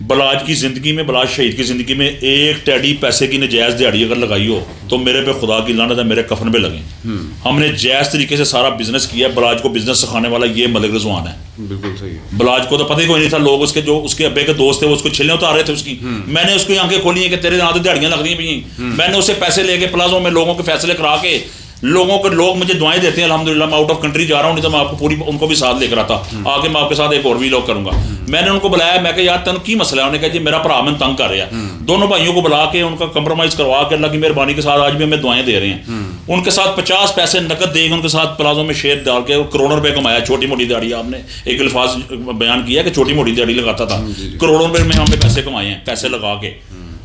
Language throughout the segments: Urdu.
بلاج کی زندگی میں، بلاج شہید کی زندگی میں ایک ٹیڈی پیسے کی نجائز دیہڑی اگر لگائی ہو تو میرے پہ خدا کی لعنت ہے، میرے کفن پہ لگیں. ہم نے جائز طریقے سے سارا بزنس کیا. بلاج کو بزنس سکھانے والا یہ ملک رضوان ہے. بالکل صحیح. بلاج کو تو پتہ ہی کوئی نہیں تھا. لوگ اس کے جو اس کے ابے کے دوست تھے وہ اس کو چھلنے اتار رہے تھے اس کی. میں نے اس کو آنکھیں کھولی ہیں کہ تیرے یہاں تو دیہڑیاں لگ رہی ہیں. میں نے اسے پیسے لے کے پلازوں میں لوگوں کے فیصلے کرا کے لوگ مجھے دعائیں دیتے ہیں الحمدللہ. میں آؤٹ آف کنٹری جا رہا ہوں، نہیں تو میں آپ کو پوری ان کو بھی ساتھ لے کر آتا. آگے میں آپ کے ساتھ ایک اور ویلاگ کروں گا. میں نے ان کو بلایا، میں کہ یار تینوں کی مسئلہ ہے؟ انہوں نے کہا جی میرا بھرا میں تنگ کر رہا ہے. دونوں بھائیوں کو بلا کے ان کا کمپرومائز کروا کے اللہ کی مہربانی کے ساتھ آج بھی ہمیں دعائیں دے رہے ہیں. ان کے ساتھ 50 پیسے نقد دے کے ان کے ساتھ پلازوں میں شیئر ڈال کے کروڑوں روپے کمایا. چھوٹی موٹی دیہڑی آپ نے ایک الفاظ بیان کیا کہ چھوٹی موٹی دیہڑی لگاتا تھا. کروڑوں روپے میں ہم نے پیسے کمائے ہیں پیسے لگا کے.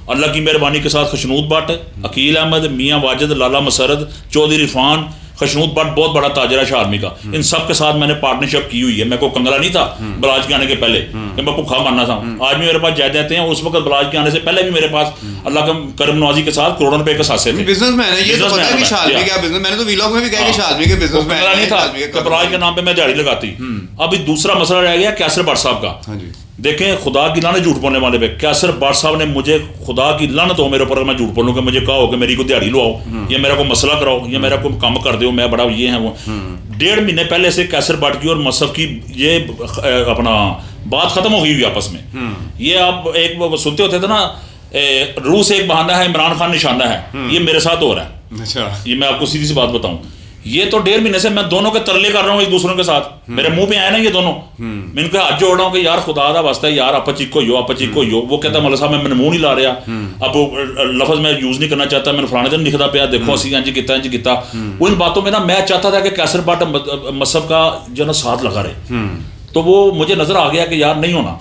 اللہ کی مہربانی کے ساتھ خشنود بٹ، عقیل احمد، میاں واجد، لالا مسرت، چودھری عرفان، خشنود بٹ بہت بڑا تاجر ہے شاہ آدمی کا. ان سب کے ساتھ میں نے پارٹنرشپ کی ہوئی ہے. میں کوئی کنگلا نہیں تھا بلاج کے آنے کے پہلے کہ میں بھوکھا مرنا تھا. آج بھی میرے پاس جائیدادیں ہیں. اس وقت بلاج کے آنے سے پہلے بھی میرے پاس اللہ کا کرم نوازی کے ساتھ کروڑوں روپے کے ساتھ تھے. بزنس مین ہے یہ تو پتہ ہے کہ شالمی کا بزنس. میں نے تو ویلاگ میں بھی کہا کہ شالمی کے بزنس مین نہیں تھا کہ بلاج کے نام پہ میں دیہڑی لگاتی. ابھی دوسرا مسئلہ رہ گیا کیسر بٹ صاحب کا. دیکھیں خدا کی لعنت جھوٹ بولنے والے پہ. کیسر بٹ صاحب نے مجھے، خدا کی لعنت ہو میرے اوپر، میں جھوٹ بولوں کہ مجھے کہا ہو کہ میری کو دیہڑی لو آؤ یا میرا کوئی مسئلہ کراؤ یا میرا کوئی کام کر دو، میں بڑا یہ ہے وہ. 1.5 مہینے پہلے سے کیسر بٹ کی اور مصحف کی یہ اپنا بات ختم ہو گئی آپس میں. یہ آپ ایک سنتے ہوتے تھے نا، روس ایک بہانہ ہے، عمران خان نشانہ ہے. یہ میرے ساتھ ہو رہا ہے. اچھا یہ میں آپ کو سیدھی سی بات بتاؤں، یہ تو 1.5 مہینے سے میں دونوں کے ترلے کر رہا ہوں ایک دوسروں کے ساتھ. میرے منہ پہ آئے نا یہ دونوں، میں ان کے ہاتھ جوڑ رہا ہوں کہ یار خدا دا واسطہ ہے یار آپ چیکو ہو، آپ چیکو ہو. وہ کہتا ہے مولا صاحب میں منہ نہیں لا رہا، اب وہ لفظ میں یوز نہیں کرنا چاہتا، میں فلانے دن لکھتا پیا دیکھو اسی انج کیتا انج کیتا. ان باتوں میں نا میں چاہتا تھا کہ کیسر بٹ مصحف کا جو نا ساتھ لگا رہے. تو وہ مجھے نظر آ گیا کہ یار نہیں ہونا.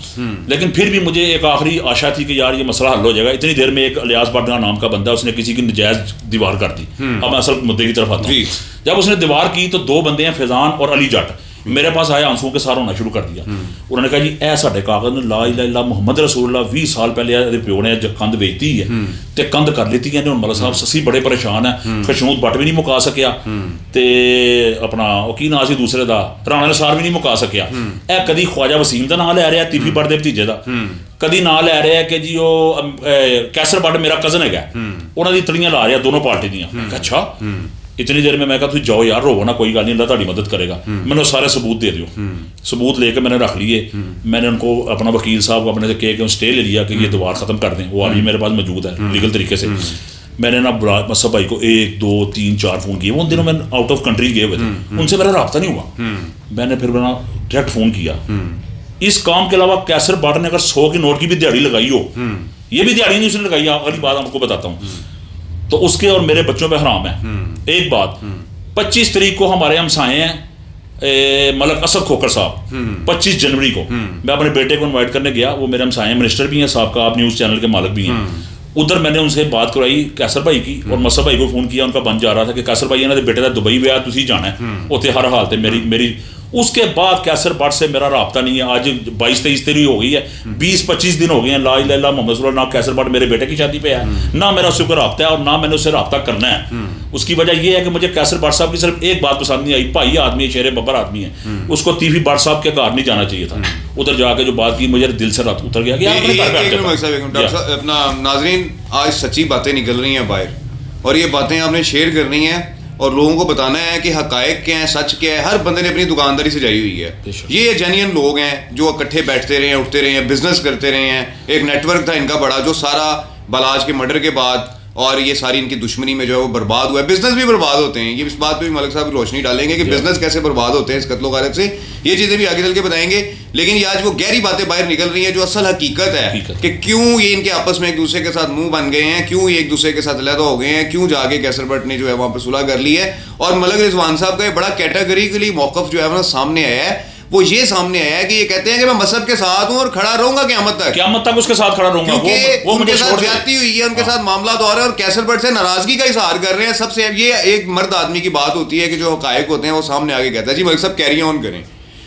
لیکن پھر بھی مجھے ایک آخری آشا تھی کہ یار یہ مسئلہ حل ہو جائے گا. اتنی دیر میں ایک الیاس بٹ نام کا بندہ، اس نے کسی کی نجائز دیوار کر دی. اب میں اصل مدعے کی طرف آتا ہوں. جب اس نے دیوار کی تو 2 بندے ہیں فیضان اور علی جٹ میرے پاس آیا، آنسو کے سار ہونا شروع کر دیا. انہوں نے کہا جی اے ساڈے کاغذ نے لا الہ الا محمد رسول اللہ 20 سال پہلے پیو نے کند بیچتی ہے تے کند کر لیتی ہے. ملا صاحب سسی بڑے پریشان ہیں. خشنود بٹ بھی نہیں مکا سکیا تے اپنا کی نا سی دوسرے دا رانا نثار بھی نہیں مکا سکیا. اے کدی خواجہ وسیم دا نام لے رہا ہے تیفی بٹ دے بھتیجے دا، کدی نام لے رہا ہے کہ جی وہ کیسر بٹ میرا کزن ہے، انہوں دی تڑیاں لا رہا دونوں پارٹی دیاں. اچھا اتنی دیر میں میں کہا تھی جاؤ یار رو نا، کوئی گل نہیں، اللہ تاری مدد کرے گا. میں نے سارے ثبوت دے دیو. ثبوت لے کے میں نے رکھ لیے. میں نے ان کو اپنا وکیل صاحب کو اپنے سے کہہ کے اسٹے لے لیا کہ یہ دیوار ختم کر دیں. وہ ابھی میرے پاس موجود ہے لیگل طریقے سے. میں نے نا مصحف بھائی کو 1 2 3 4 فون کیے. وہ ان دنوں میں آؤٹ آف کنٹری گئے ہوئے تھے، ان سے میرا رابطہ نہیں ہوا. میں نے پھر ڈائریکٹ فون کیا. اس کام کے علاوہ کیسر بٹ نے اگر 100 کے نوٹ کی بھی دیہڑی لگائی ہو، یہ بھی دیہڑی نہیں اس نے لگائی. اگلی بات آپ کو بتاتا ہوں، تو اس کے اور میرے بچوں پہ حرام ہے. ایک بات، 25 تاریخ کو ہمارے ہمسائے ہیں ملک اسد کھوکر صاحب. 25 جنوری کو میں اپنے بیٹے کو انوائٹ کرنے گیا. وہ میرے ہمسائے منسٹر بھی ہیں صاحب کا، آپ نیوز چینل کے مالک بھی ہیں. ادھر میں نے ان سے بات کرائی کیسر بھائی کی، اور مصحف بھائی کو فون کیا. ان کا بن جا رہا تھا کہ کیسر بھائی انہوں نے بیٹے کا دبئی ویا تھی جانا ہے اتنے ہر حال تے میری. اس کے بعد کیسر بٹ سے میرا رابطہ نہیں ہے. آج 22-23 تاریخ ہو گئی ہے، 20-25 دن ہو گئے ہیں. لا الہ الا محمد رسول اللہ. نہ کیسر بٹ میرے بیٹے کی شادی پہ ہے، نہ میرا اس سے کوئی رابطہ ہے، اور نہ میں نے اس سے رابطہ کرنا ہے. اس کی وجہ یہ ہے کہ مجھے کیسر بٹ صاحب کی صرف ایک بات پسند نہیں آئی. بھائی آدمی ہے، شیر ببر آدمی ہے. اس کو تیفی بٹ صاحب کے گھر نہیں جانا چاہیے تھا. ادھر جا کے جو بات کی مجھے دل سے رات اتر گیا. اپنا ناظرین آج سچی باتیں نکل رہی ہیں باہر، اور یہ باتیں آپ نے شیئر کرنی ہیں اور لوگوں کو بتانا ہے کہ حقائق کیا ہیں، سچ کیا ہے. ہر بندے نے اپنی دکانداری سجائی ہوئی ہے. یہ جینین لوگ ہیں جو اکٹھے بیٹھتے رہے ہیں، اٹھتے رہے ہیں، بزنس کرتے رہے ہیں. ایک نیٹ ورک تھا ان کا بڑا جو سارا بلاج کے مرڈر کے بعد اور یہ ساری ان کی دشمنی میں جو ہے وہ برباد ہوا ہے. بزنس بھی برباد ہوتے ہیں. یہ اس بات پہ بھی ملک صاحب روشنی ڈالیں گے کہ بزنس کیسے برباد ہوتے ہیں اس قتل و غارت سے. یہ چیزیں بھی آگے چل کے بتائیں گے. لیکن یہ آج وہ گہری باتیں باہر نکل رہی ہیں جو اصل حقیقت ہے کہ کیوں یہ ان کے آپس میں ایک دوسرے کے ساتھ منہ بن گئے ہیں، کیوں یہ ایک دوسرے کے ساتھ علیحدہ ہو گئے ہیں، کیوں جا کے کیسر بٹ نے جو ہے وہاں پہ صلح کر لی ہے. اور ملک رضوان صاحب کا یہ بڑا کیٹیگریکلی موقف جو ہے نا سامنے آیا ہے. وہ یہ سامنے آیا ہے کہ یہ کہتے ہیں کہ میں مصحف کے ساتھ ہوں اور کھڑا رہوں گا قیامت تک اس کے ساتھ کھڑا رہوں گا. کیونکہ ان کے ساتھ زیادتی ہوئی ہے، ان کے ساتھ معاملات ہو رہے ہیں اور کیسر بٹ سے ناراضگی کا اظہار کر رہے ہیں. سب سے یہ ایک مرد آدمی کی بات ہوتی ہے کہ جو حقائق ہوتے ہیں وہ سامنے آگے کہتا ہے. جی ملک صاحب کیری آن کریں.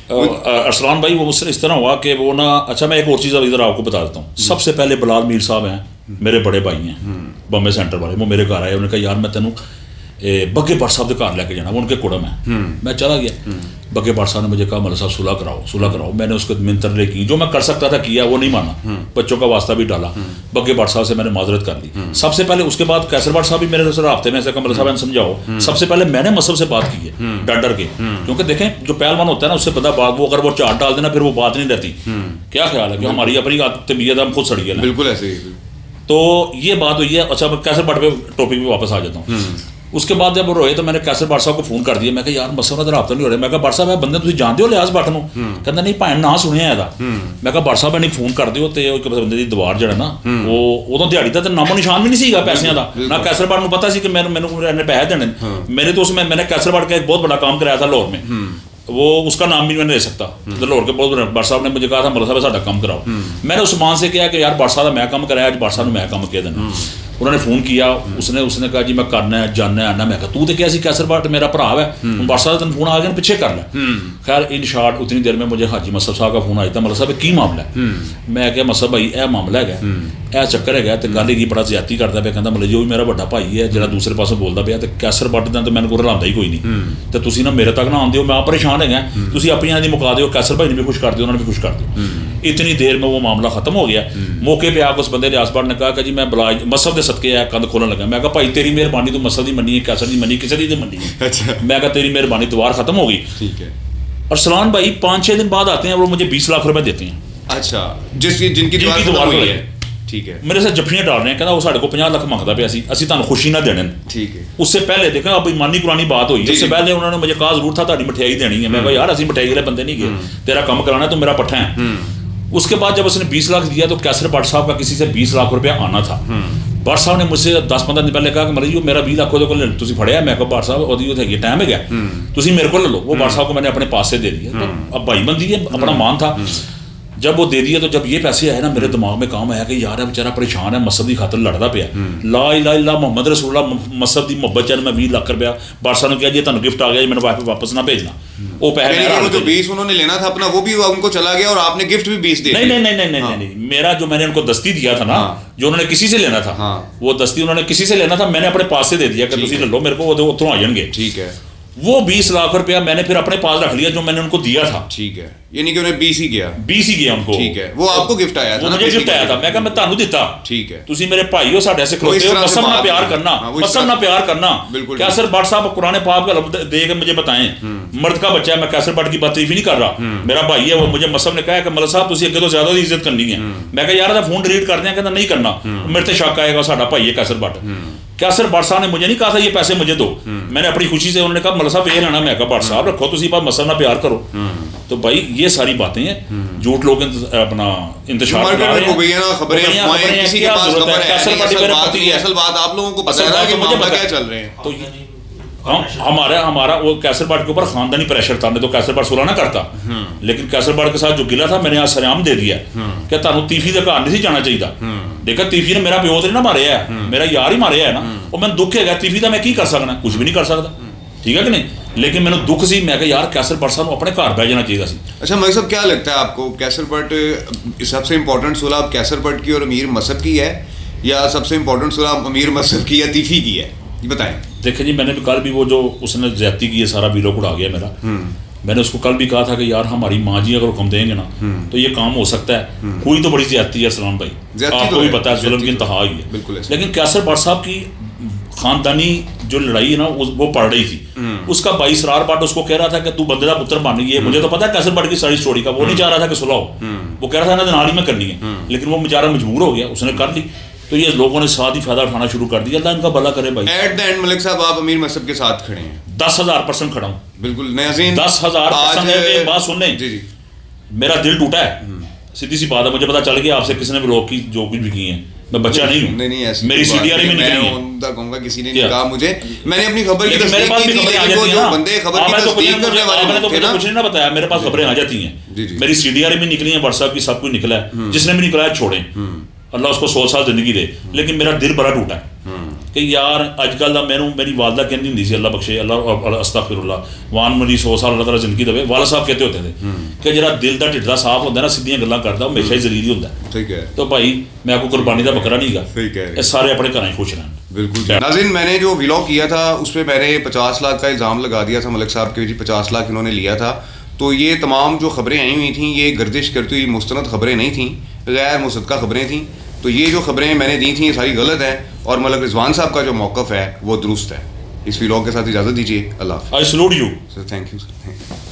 ارسلان بھائی وہ اس طرح ہوا کہ وہ نا، اچھا میں ایک اور چیز ادھر آپ کو بتا دیتا ہوں. سب سے پہلے بلال میر صاحب ہیں، میرے بڑے بھائی ہیں بامبے سینٹر والے. وہ میرے گھر آئے، انہوں نے کہا یار میں تینوں بگے بٹ صاحب کے گھر لے کے جانا. وہ ان کے کڑم ہے. میں چلا گیا. بقی بٹ صاحب نے مجھے کہا ملک صاحب صلح کراؤ. میں نے اس کو منترلے کی, جو میں کر سکتا تھا کیا, وہ نہیں مانا, بچوں کا واسطہ بھی ڈالا. بقی بٹ صاحب سے میں نے معذرت کر لی سب سے پہلے. اس کے بعد کیسر بٹ صاحب بھی میرے سے رابطے میں, ایسے کہ ملک صاحب نے سمجھاؤ. سب سے پہلے میں نے مصحف سے بات کی ہے ڈر کے, کیونکہ دیکھیں جو پہلوان ہوتا ہے نا اس سے پتا بات, وہ اگر وہ چاٹ ڈال دینا پھر وہ بات نہیں رہتی. کیا خیال ہے کہ ہماری اپنی طبیعت ہم خود سڑی ہے. بالکل ایسے. تو یہ بات ہوئی ہے. اچھا میں کیسر بٹ پہ ٹاپک پہ واپس آ جاتا ہوں. اس کے بعد جب وہ روئے تو میں نے کیسر بٹ صاحب کو فون کر دیا. میں کہا یار مسئلہ رابطہ نہیں ہو رہا. میں کہا بٹ صاحب بندے تھی جانتے ہو لیاز بٹ نو؟ کہتا نہیں بھن نہ سنیا ہے. میں کہا بٹ صاحب نے فون کر دیو تے بندے کی دیوار جڑا نا وہ ادو دیہڑی کا نامو نشان بھی نہیں سیگا پیسے کا. نہ کیسر بٹ کو پتا سی کہ میرے پیسے دینے. میرے تو اس میں نے کیسر بٹ کا ایک بہت بڑا کام کرایا تھا لاہور میں, وہ اس کا نام بھی میں نہیں لے سکتا. لاہور کے بہت بٹ صاحب نے مجھے کہا تھا ملک صاحب ساڈا کام کراؤ. میں نے عثمان سے کیا کہ یار بٹ صاحب میں کام کرایا, بٹ صاحب نے میں کام کیا دینا. انہوں نے فون کیا, اس نے کہا جی میں کرنا ہے جاننا ہے آنا. میں کہا تو کیا سی کیسر بٹ میرا بھرا ہے, بٹ صاحب تین فون آ گیا پیچھے کر لیں. خیر ان شارٹ اتنی دیر میں مجھے حاجی مصعب صاحب کا فون آیا تھا. ملک صاحب کی معاملہ ہے؟ میں کہ مصعب بھائی یہ معاملہ ہے, یہ چکر ہے تو گل ہی بڑا زیادتی کرتا پیا. کہتا مطلب جو بھی میرا بڑا بھائی ہے جہاں دوسرے پاسوں بولتا پیا تو کیسر بٹ دیں تو میں کو رلاؤں ہی کوئی نہیں. تو تھی نا میرے تک نہ آتے ہو, میں پریشان ہے گا, تھی اپنی دی مکا دو, کیسر بھائی نے بھی خوش کر دو, انہوں نے بھی خوش کر دو. اتنی دیر میں وہ معاملہ ختم ہو گیا. موقع پہ آ کے اس بندے ریاض بٹ نے کہا کہ جی میں بلا مصعب کے صدقے ہے کند کھولنے لگا. میں کہا بھائی تیری مہربانی تو مصعب کی منی ہے, کیسر کی منی, کسی کی منی ہے. میں کہا تیری مہربانی دوار ختم ہو گئی. ارسلان بھائی 5-6 دن بعد آتے ہیں, وہ مجھے 20 لاکھ روپے دیتے ہیں. اچھا جن کی دوار ہوئی ہے. ٹھیک ہے. میرے سے جفیاں ڈال رہے ہیں, کہنا وہ سارے کو 50 لاکھ منگتا پیا, اسی تمہیں خوشی نہ دینے. ٹھیک ہے. اس سے پہلے دیکھیں اب ایمانی پرانی بات ہوئی, اس سے پہلے انہوں نے مجھے کہا ضرور تھا تاری مٹھائی دینی ہے. میں کہا یار اسی مٹھائی والے بندے نہیں گئے, تیرا کام کرانا ہے تو میرا پٹھا ہے. اس کے بعد جب اس نے 20 لاکھ دیا تو کیسر بٹ صاحب کا کسی سے 20 لاکھ روپیہ آنا تھا. بٹ صاحب نے مجھ سے 10-15 دن پہلے کہا کہ مطلب جو میرا 20 لاکھ وہ تھی پڑھیا. میں کہا بٹ صاحب وہ یہ ٹائم ہے گیا, تھی میرے کو لے لو. وہ بٹ صاحب کو میں نے اپنے پاس سے دے دیا. اب بھائی بندی ہے, اپنا مان تھا. جب وہ دے دیا تو جب یہ پیسے آئے نا میرے دماغ میں کام آیا کہ یار ہے بیچارہ پریشان ہے, مصعب کی خاطر لڑتا پیا. لا الہ الا اللہ محمد رسول اللہ, مصعب کی محبت چل. میں 20 لاکھ روپیہ بٹ صاحب نے کہا جی تمہیں گفٹ آ گیا, میں نے واپس نہ بھیجنا. وہ پیسے جو 20 انہوں نے لینا تھا اپنا وہ بھی ان کو چلا گیا, اور آپ نے گفٹ بھی 20 دے دیا. نہیں, میرا جو میں نے ان کو دستی دیا تھا نا, جو انہوں نے کسی سے لینا تھا, وہ دستی انہوں نے کسی سے لینا تھا, میں نے اپنے پاس سے دے دیا کہ تسی لے لو, میرے کو وہ اتوں آ جائیں گے. ٹھیک ہے. وہ 20 لاکھ روپیہ میں نے پھر اپنے پاس رکھ لیا جو میں نے ان کو دیا تھا. ٹھیک ہے. یعنی کہ انہیں 20 ہی گیا ان کو. ٹھیک ہے. وہ آپ کو گفٹ آیا تھا, مجھے گفٹ آیا تھا. میں کہا میں تانوں دیتا. ٹھیک ہے. تسی میرے بھائی ہو, ساڈے سے کھلوتے ہو, قسم نہ پیار کرنا, قسم نہ پیار کرنا. کیسر بٹ صاحب قرآن پاک کا لفظ دے کے مجھے بتائیں, مرد کا بچہ ہے, میں کیسر بٹ کی بات تعریف نہیں کر رہا, میرا بھائی ہے. وہ مجھے مصعب نے کہا کہ ملک صاحب تسی اگے تو زیادہ عزت کرنی ہے. میں کہا یار فون ڈیلیٹ کر دیں, کہتا نہیں کرنا, میرے تے شک آئے گا, ساڈا بھائی ہے کیسر بٹ. کیسر بٹ صاحب نے مجھے نہیں کہا تھا یہ پیسے مجھے دو. میں نے اپنی خوشی سے, انہوں نے کہا ملک صاحب یہ لینا. میں کہا بٹ صاحب رکھو, تسی بات مصعب نہ پیار کرو. تو بھائی یہ ساری باتیں ہیں, جھوٹ لوگ اپنا انتشار کر رہے ہیں, خبریں کسی کے پاس خبر ہے, اصل بات آپ لوگوں کو پتہ ہے کہ معاملہ کیا چل رہے ہیں. تو ہمارا وہ کیسر بٹ کے اوپر خاندانی پریشر تھا, میں تو کیسر بٹ صلح نہ کرتا, لیکن کیسر بٹ کے ساتھ جو گلا تھا میں نے آج سرعام دے دیا کہ تمہیں تیفی کے گھر نہیں جانا چاہیے. دیکھا تیفی نے میرا پیو تو نہیں نہ ماریا ہے, میرا یار ہی ماریا ہے نا. اور میں دکھ ہے گا تیفی کا میں کی کر سکنا, کچھ بھی نہیں کر سکتا. ٹھیک ہے کہ نہیں, لیکن میرے دکھ سی, میں کہ یار کیسر بٹ صاحب اپنے گھر بہ جانا چاہیے سی. اچھا ملک صاحب کیا لگتا ہے آپ کو, کیسر بٹ سب سے امپورٹنٹ صلح کیسر بٹ کی اور امیر مصعب کی ہے, یا سب سے امپورٹنٹ صلح امیر مصعب کی یا تیفی کی ہے؟ بتائیں. دیکھیں جی میں نے بھی کل بھی وہ جو اس نے زیادتی کی ہے سارا ویلوگ اڑا گیا میرا. میں نے اس کو کل بھی کہا تھا کہ یار ہماری ماں جی اگر حکم دیں گے نا تو یہ کام ہو سکتا ہے. کوئی تو بڑی زیادتی ہے ارسلان بھائی, آپ کو بھی پتا ہے ظلم کی انتہا ہی ہے. لیکن کیسر بٹ صاحب کی خاندانی جو لڑائی ہے نا وہ پڑ رہی تھی. اس کا بھائی اسرار بٹ اس کو کہہ رہا تھا کہ تو بندے کا پتر بن گئی ہے. مجھے تو پتا ہے کیسر بٹ کی ساری اسٹوری کا, وہ نہیں چاہ رہا تھا کہ صلح ہو, وہ کہہ رہا تھا نا نالی میں کرنی ہے, لیکن وہ بیچارہ مجبور ہو گیا, اس نے کر لی. تو یہ لوگوں نے ساتھ ہی فائدہ اٹھانا شروع کر دیا. اللہ ان کا بھلا کرے بھائی. ایٹ دا اینڈ ملک صاحب آپ امیر مصعب کے ساتھ کھڑے ہیں. 10,000% کھڑا ہوں. بالکل ناظرین 10,000%. بات سن لیں, جی میرا دل ٹوٹا ہے, سیدھی سی بات ہے. مجھے پتا چل گیا آپ سے کسی نے بلاک کی جو کچھ بھی کی ہیں, میں بچہ نہیں ہوں. نہیں میری سی ڈی آر میں نکلی ہے, کہوں گا کسی نے نہیں کہا مجھے, میں نے اپنی خبر کی تصدیق کی تھی, لیکن وہ جو بندے خبر کی تصدیق کرنے والے لوگ تھے نا, کچھ نہیں بتایا, میرے پاس خبریں آ جاتی ہیں. میری سی ڈی آر میں نکلی ہیں, واٹس ایپ کی سب کچھ نکلا ہے, جس نے بھی نکلا ہے چھوڑیں, اللہ اس کو 100 سال زندگی دے. لیکن میرا دل بڑا ٹوٹا ہے. کہ یار اج کل میری والدہ کہندی ہوندی سی اللہ بخشے اللہ استغفر اللہ وان مری 100 سال اللہ تعالیٰ زندگی دے. والد صاحب کہتے ہوتے تھے کہ جڑا دل دا ٹھڈا صاف ہوندا ہے نا سیدھیاں گلاں کردا وہ ہمیشہ ہی ذلیل ہی ہوندا ہے. ٹھیک ہے. تو بھائی میں کوئی قربانی دا بکرا نہیں گا. صحیح کہہ رہے ہیں. سارے اپنے گھراں خوش رہن. بالکل. ناظرین میں نے جو ولاگ کیا تھا اس پہ میں نے 50 لاکھ کا الزام لگا دیا تھا ملک صاحب کے, جی 50 لاکھ انہوں نے لیا تھا. تو یہ تمام جو خبریں آئی ہوئی تھیں یہ گردش کرتی ہوئی مستند خبریں نہیں تھیں, غیر مصدقہ خبریں تھیں. تو یہ جو خبریں میں نے دی تھیں یہ ساری غلط ہیں اور ملک رضوان صاحب کا جو موقف ہے وہ درست ہے. اس ولاگ کے ساتھ اجازت دیجیے. اللہ حافظ. I salute you. Sir thank you sir.